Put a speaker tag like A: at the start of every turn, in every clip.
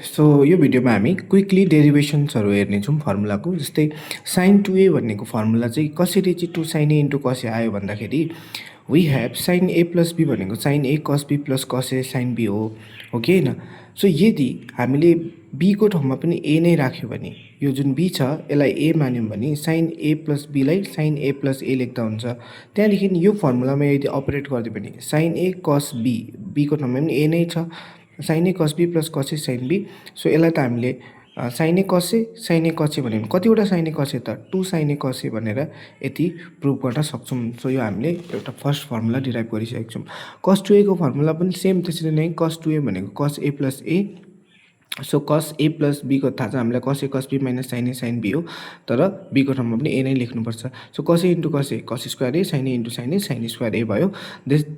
A: So यो भिडियोमा हामी क्विकली डेरिभेसन्सहरू हेर्नेछौँ फर्मुलाको। जस्तै sin 2a भन्नेको फर्मुला चाहिँ कसरी चाहिँ 2 sin a into cos a आयो भन्दाखेरि we have sin a plus b भनेको sin a cos b plus cos a sin b हो कि होइन। सो यदि हामीले b को ठाउँमा पनि a नै राख्यो भने यो जुन b छ यसलाई a मान्यौँ भने sin a प्लस b लाई sin a प्लस a लेख्दा हुन्छ। त्यहाँदेखि यो फर्मुलामा यदि अपरेट गरिदियो भने sin a cos b को ठाउँमा पनि a नै छ, sin a cos b plus cos a sin b। So यसलाई त हामीले sin a cos a sin a cos a भन्यो भने कतिवटा sin a cos a त 2 sin a cos a भनेर यति प्रुभ गर्न सक्छौँ। सो यो हामीले एउटा फर्स्ट फर्मुला डिराइभ गरिसकेको छौँ। cos 2a को फर्मुला पनि सेम त्यसरी नै cos 2a भनेको cos a plus a। So cos a plus b को थाहा छ हामीलाई cos a cos b minus sin a sin b हो, तर b को ठाउँमा पनि a नै लेख्नुपर्छ। So cos a into cos a cos square a sin a into sin a sin square a भयो।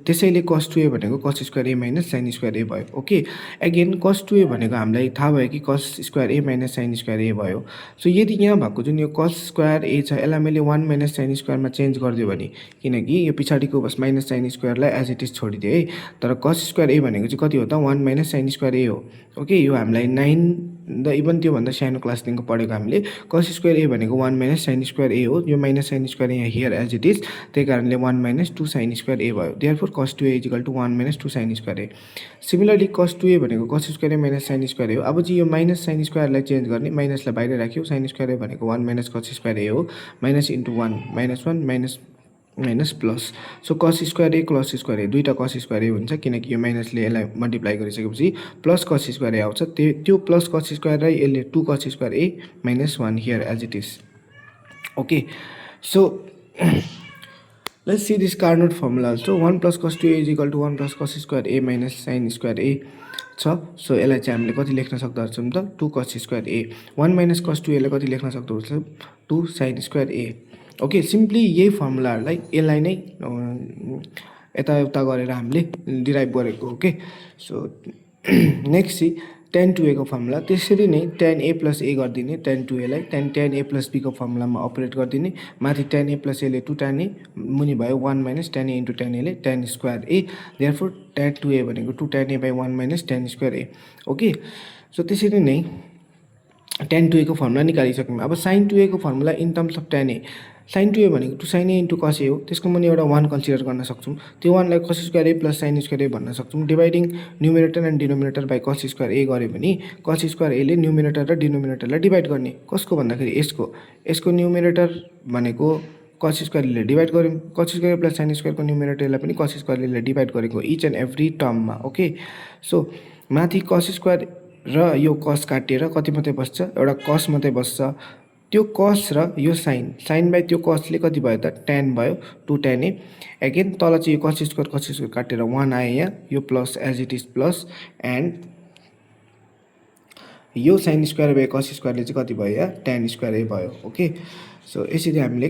A: त्यसैले cos 2a भनेको cos square a minus sin square a भयो। ओके, अगेन cos 2a भनेको हामीलाई थाहा भयो कि cos square a minus sin square a भयो। सो यदि यहाँ भएको जुन यो cos स्क्वायर a छ यसलाई मैले 1 माइनस sin स्क्वायरमा चेन्ज गरिदियो भने, किनकि यो पछाडिको बस माइनस sin स्क्वायरलाई एज इट इज छोडिदिएँ है, तर cos स्क्वायर a भनेको चाहिँ कति हो त 1 माइनस sin स्क्वायर a हो। ओके, यो हामीलाई 9 इभन त्योभन्दा सानो क्लासदेखिको पढेको हामीले cos स्क्वायर a भनेको 1 माइनस sin स्क्वायर a हो। यो माइनस sin स्क्वायर यहाँ हियर एज इट इज, त्यही कारणले 1 माइनस 2 sin स्क्वायर a भयो। Therefore cos 2a equal to 1 minus 2 sin square a। Similarly cos 2a भनेको cos square a minus sin square a हो। अब चाहिँ यो माइनस sin स्क्वायरलाई चेन्ज गर्ने, माइनसलाई बाहिर राख्यो, sin स्क्वायर a भनेको 1 माइनस cos स्क्वायर a हो, minus into 1 minus 1 minus minus plus. So cos square a plus square a दुईवटा cos स्क्वायर a हुन्छ, किनकि यो माइनसले यसलाई मल्टिप्लाई गरिसकेपछि प्लस cos स्क्वायर a आउँछ। त्यो प्लस cos स्क्वायरलाई यसले 2 cos square a minus 1 here as it is. Okay, so let's see this Carnot formula also। 1 plus cos 2a is equal to 1 plus cos square a minus sin square a छ। So यसलाई चाहिँ हामीले कति लेख्न सक्दो रहेछौँ त 2 cos square a। 1 minus cos 2a लाई कति लेख्न सक्दो रहेछौँ 2 sin square a। Okay, simply यही फर्मुलाहरूलाई यसलाई नै यताउता गरेर हामीले डिराइभ गरेको हो। ओके, सो नेक्स्ट चाहिँ tan 2a को फर्मुला त्यसरी नै tan a प्लस a गरिदिने, tan 2a लाई tan a प्लस b को फर्मुलामा अपरेट गरिदिने, माथि tan a प्लस a ले 2 tan a, मुनि भयो 1 minus tan a into tan a ले tan square a। Therefore tan 2a भनेको 2 tan a by 1 minus tan square a। Okay, so त्यसरी नै tan 2a को फर्मुला निकालिसक्यौँ। अब sin 2a को formula in terms of tan a, sin 2a भनेको 2 sin a into cos a हो, त्यसको मुनि एउटा 1 कन्सिडर गर्न सक्छौँ। त्यो 1 लाई cos square a plus sin square a भन्न सक्छौँ। Dividing numerator and denominator by cos square a गऱ्यो भने cos स्क्वायर a ले न्युमिनेटर र डिनोमिनेटरलाई डिभाइड गर्ने। कसको भन्दाखेरि यसको न्युमिनेटर भनेको cos स्क्वायर a ले डिभाइड गऱ्यौँ, cos square a plus sin स्क्वायरको न्युमिनेटरलाई पनि cos स्क्वायर a ले डिभाइड गरेको इच एन्ड एभ्री टर्ममा। ओके, सो माथि cos स्क्वायर र यो cos काटिएर कति मात्रै बस्छ, एउटा cos मात्रै बस्छ। त्यो cos र यो sin बाई त्यो cos ले कति भयो त tan भयो 2 tan a। अगेन तल चाहिँ यो cos स्क्वायर काटेर 1 आयो यहाँ, यो plus as it is plus, and यो sin स्क्वायर बाई cos स्क्वायरले चाहिँ कति भयो यहाँ tan स्क्वायर a भयो। ओके, सो यसरी हामीले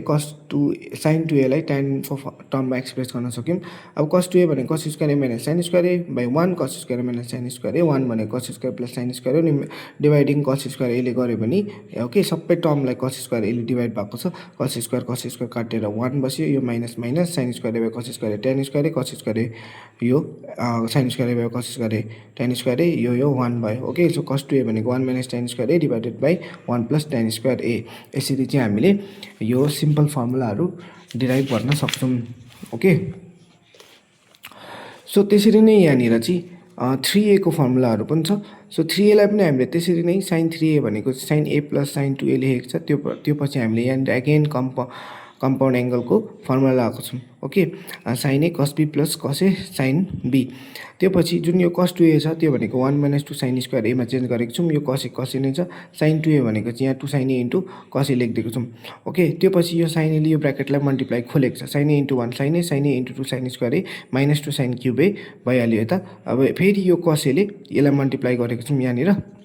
A: sin 2a लाई tan को टर्ममा एक्सप्रेस गर्न सक्यौँ। अब cos 2a भनेको cos square a minus sin square a by 1 cos square a minus sin square a, 1 भनेको cos square plus sin square हो, डिभाइडिङ cos स्क्वायर a ले गऱ्यो भने ओके सबै टर्मलाई cos स्क्वायर a ले डिभाइड भएको छ। cos स्क्वायर काटेर 1 बस्यो, यो minus minus sin square a by cos square a tan square a, cos square a यो sin square a by cos square a tan square a यो 1 भयो। Okay, so cos 2a भनेको 1 minus tan square a divided by 1 plus tan square a। यसरी चाहिँ हामीले यो simple फर्मुलाहरू derive गर्न सक्छौँ। ओके, सो त्यसरी नै यहाँनिर चाहिँ 3a को फर्मुलाहरू पनि छ। सो 3a लाई पनि हामीले त्यसरी नै sin 3a भनेको sin a plus sin 2a लेखेको छ, त्यो पछि हामीले यहाँनिर अगेन कम्पाउन्ड एङ्गलको फर्मुला लगाएको छौँ। Okay, sin a cos b plus cos a sin b। त्यो पछि जुन यो cos 2a छ त्यो भनेको 1 माइनस 2 sin स्क्वायर a मा चेन्ज गरेको छौँ, यो cos a नै छ। sin 2a भनेको चाहिँ यहाँ 2 sin a into cos a लेखिदिएको छौँ। ओके, त्यो पछि यो sin a ले यो ब्र्याकेटलाई मल्टिप्लाई खोलेको छ, sin a into 1 sin a into 2 sin square a minus 2 sin cube a भइहाल्यो यता। अब फेरि यो cos a ले यसलाई मल्टिप्लाई गरेको छौँ यहाँनिर।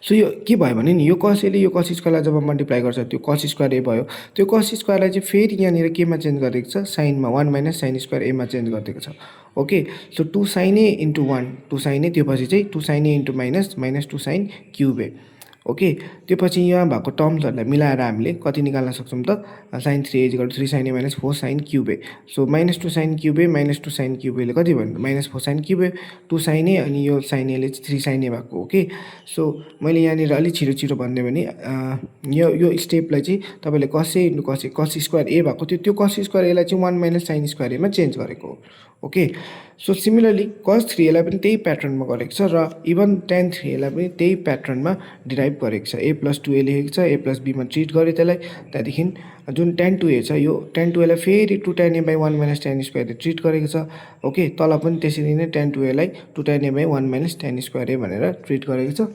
A: सो यो के भयो भने नि यो cos a ले यो cos स्क्वायरलाई जब मल्टिप्लाई गर्छ त्यो cos स्क्वायर a भयो, त्यो cos स्क्वायरलाई चाहिँ फेरि यहाँनिर केमा चेन्ज गरेको छ साइनमा 1 माइनस sin स्क्वायर a मा चेन्ज गरिदिएको छ। Okay, so 2 sin a into 1 2 sin a, त्यो पछि चाहिँ 2 sin a into minus 2 sin cube a। Okay, त्यो पछि यहाँ भएको टर्म्सहरूलाई मिलाएर हामीले कति निकाल्न सक्छौँ त sin 3a = 3 sin a - 4 sin cube A. So -2 sin cube A -2 sin cube एले कति भन्नु -4 sin cube A 2 sin a अनि यो sin a ले चाहिँ 3 sin a भएको हो कि। सो मैले यहाँनिर अलिक छिटो भनिदिएँ भने यो स्टेपलाई चाहिँ तपाईँले cos a × cos a cos square a भएको थियो, त्यो cos स्क्वायर a लाई चाहिँ 1 - sin स्क्वायर a मा चेन्ज गरेको हो। Okay, so similarly cos 3a लाई पनि त्यही प्याटर्नमा गरेको छ र इभन tan 3a लाई पनि त्यही प्याटर्नमा डिराइभ गरेको छ। a + 2a लेखेको छ, a + b मा ट्रिट गर्यो त्यसलाई। त्यहाँदेखि जुन tan 2a छ यो tan 2a लाई फेरि 2 tan a / 1 - tan square a treat गरेको छ। ओके, तल पनि त्यसरी नै tan 2a लाई 2 tan a / 1 - tan square a भनेर ट्रिट गरेको छ,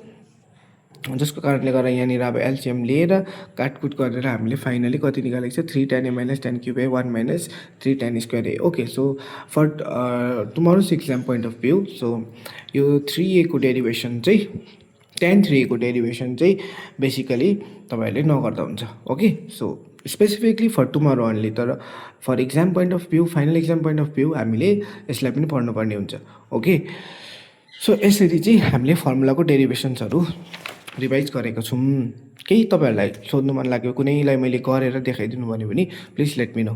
A: जसको कारणले गर्दा यहाँनिर अब एलसिएम लिएर काटकुट गरेर हामीले फाइनली कति निकालेको छ 3 tan a - tan cube a 1 - 3 tan square a। Okay, so for tomorrow's exam point of view, so यो 3a को डेरिभेसन चाहिँ tan 3a को डेरिभेसन चाहिँ बेसिकली तपाईँहरूले नगर्दा हुन्छ। Okay, so specifically for tomorrow only, तर for exam point of view, final exam point of view हामीले यसलाई पनि पढ्नुपर्ने हुन्छ। ओके, सो यसरी चाहिँ हामीले फर्मुलाको डेरिभेसन्सहरू रिभाइज गरेको छौँ। केही तपाईँहरूलाई सोध्नु मन लाग्यो, कुनैलाई मैले गरेर देखाइदिनु भन्यो भने प्लिज लेट मी नो।